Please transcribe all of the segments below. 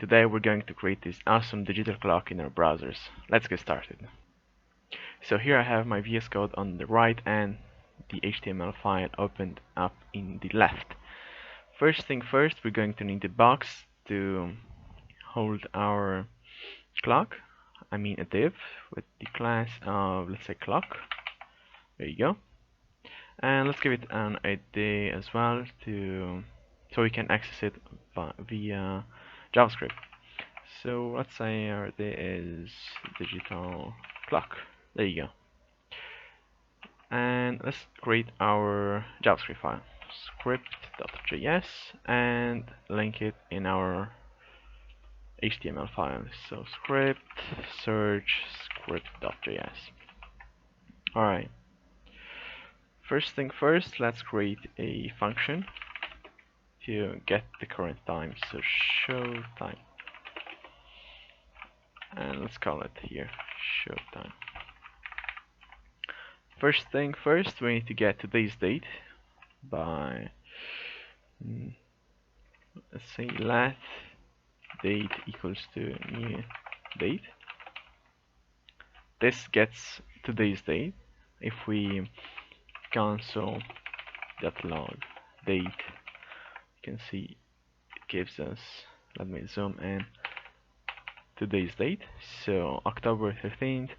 Today we're going to create this awesome digital clock in our browsers. Let's get started. So here I have my VS Code on the right and the HTML file opened up in the left. First thing first, we're going to need a box to hold our clock. I mean a div with the class of, let's say, clock. There you go. And let's give it an ID as well so we can access it via JavaScript. So let's say our ID is digital clock. There you go. And let's create our JavaScript file, script.js, and link it in our HTML file. So script search script.js. Alright. First thing first, let's create a function to get the current time. So show time. And let's call it here show time. First thing first, we need to get today's date by let's say let date equals to new date. This gets today's date. If we console.log date, you can see it gives us, let me zoom in, today's date, so October 13th,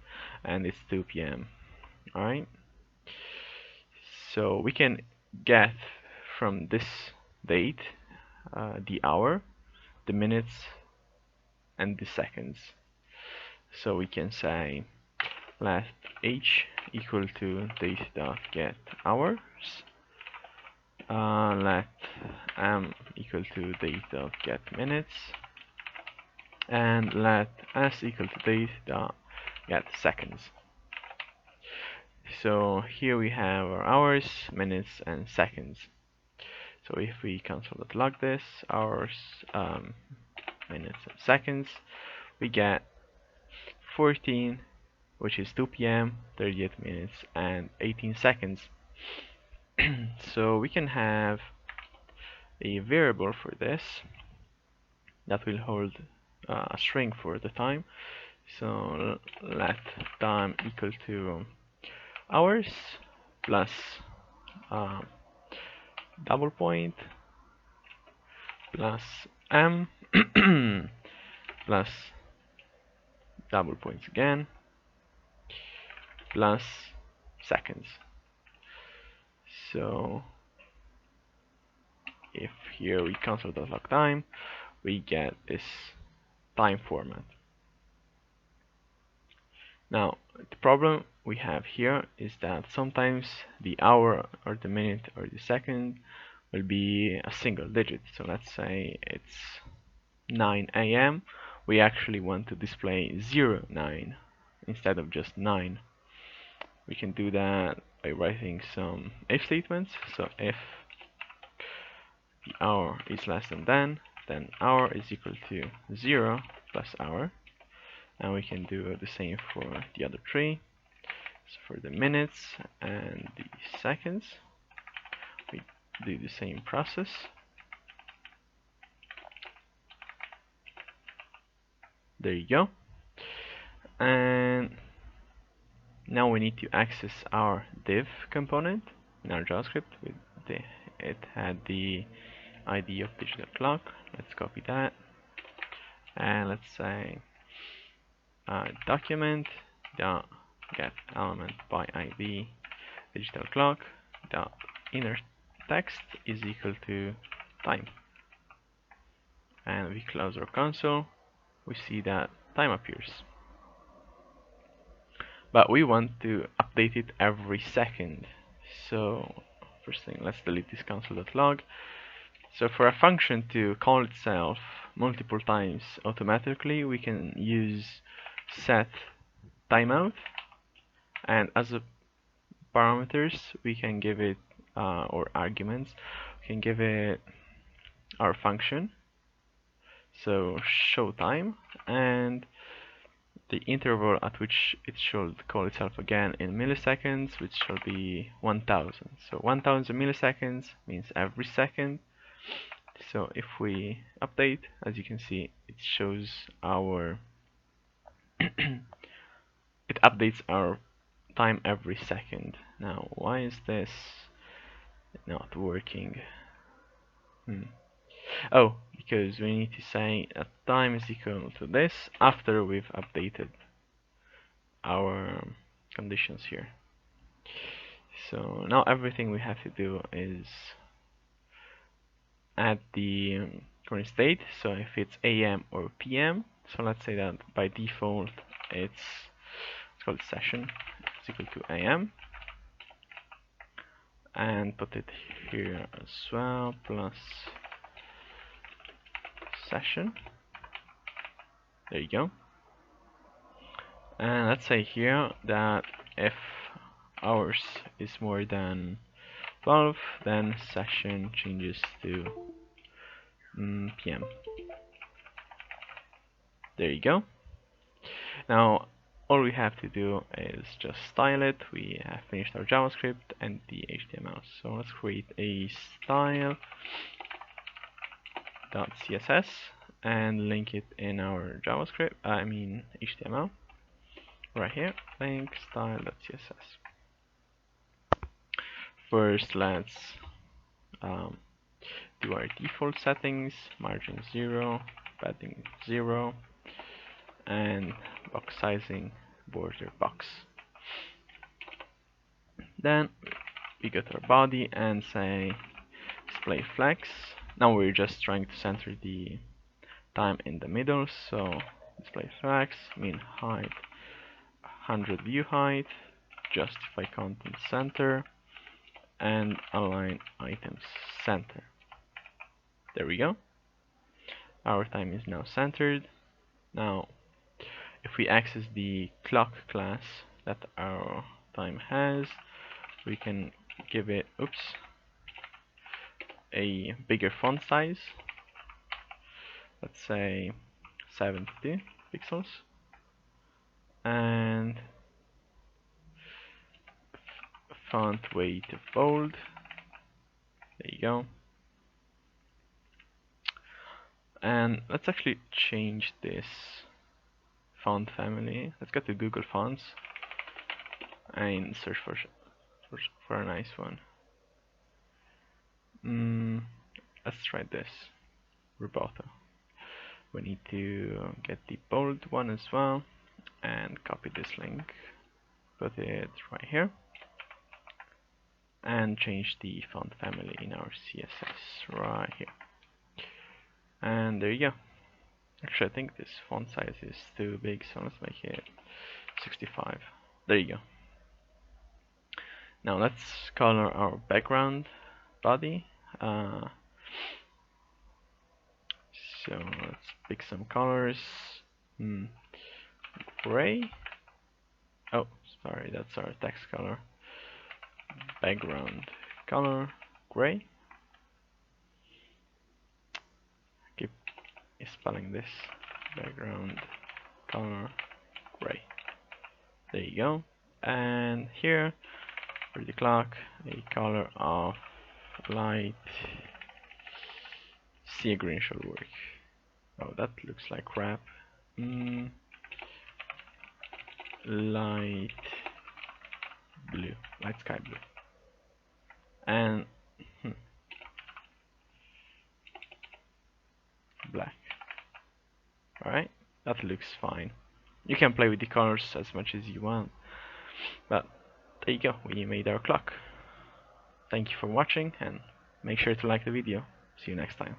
and it's 2 p.m. Alright, so we can get from this date the hour, the minutes, and the seconds. So we can say let h equal to date.get hours, let m equal to date.get minutes, and let s equal to date.get seconds. So here we have our hours, minutes, and seconds. So if we console.log this, hours, minutes, and seconds, we get 14, which is 2 p.m., 38 minutes, and 18 seconds. So we can have a variable for this that will hold a string for the time. So let time equal to hours plus double point plus m plus double points again plus seconds. So if here we console.log time, we get this time format. Now the problem we have here is that sometimes the hour or the minute or the second will be a single digit. So let's say it's 9 a.m. We actually want to display 09 instead of just 9. We can do that by writing some if statements. So if the hour is less than 10, then hour is equal to 0 plus hour. And we can do the same for the other three. So for the minutes and the seconds, we do the same process. There you go. And now we need to access our div component in our JavaScript. It had the ID of digital clock. Let's copy that. And let's say document dot get element by ID digital clock dot inner text is equal to time. And we close our console. We see that time appears. But we want to update it every second. So first thing, let's delete this console.log. So for a function to call itself multiple times automatically, we can use set timeout, and as a parameters we can give it or arguments, we can give it our function, so show time, and the interval at which it should call itself again in milliseconds, which shall be 1000. So 1000 milliseconds means every second. So if we update, as you can see, it shows our it updates our time every second. Now, why is this not working? Oh, because we need to say that time is equal to this after we've updated our conditions here. So now everything we have to do is add the current state. So if it's AM or PM, so let's say that by default it's called session, it's equal to AM, and put it here as well, plus session. There you go. And let's say here that if hours is more than 12, then session changes to PM. There you go. Now all we have to do is just style it. We have finished our JavaScript and the HTML. So let's create a style.css and link it in our JavaScript, HTML. Right here, link style.css. First, let's do our default settings: margin 0, padding 0, and box sizing border box. Then we go to our body and say display flex. Now we're just trying to center the time in the middle, so display flex, mean height 100 view height, justify content center, and align items center. There we go. Our time is now centered. Now if we access the clock class that our time has, we can give it a bigger font size. Let's say 72 pixels, and font weight bold. There you go. And let's actually change this font family. Let's go to Google Fonts and search for a nice one. Let's try this, Roboto. We need to get the bold one as well and copy this link, put it right here, and change the font family in our CSS right here. And there you go. Actually, I think this font size is too big, so let's make it 65. There you go. Now let's color our background body. So let's pick some colors. Gray. Oh, sorry, that's our text color. Background color, gray. Keep spelling this. Background color, gray. There you go. And here for the clock, a color of light sea green should work. Oh, that looks like crap. Light blue, light sky blue, and black. Alright, that looks fine. You can play with the colors as much as you want, but there you go, we made our clock. Thank you for watching, and make sure to like the video. See you next time.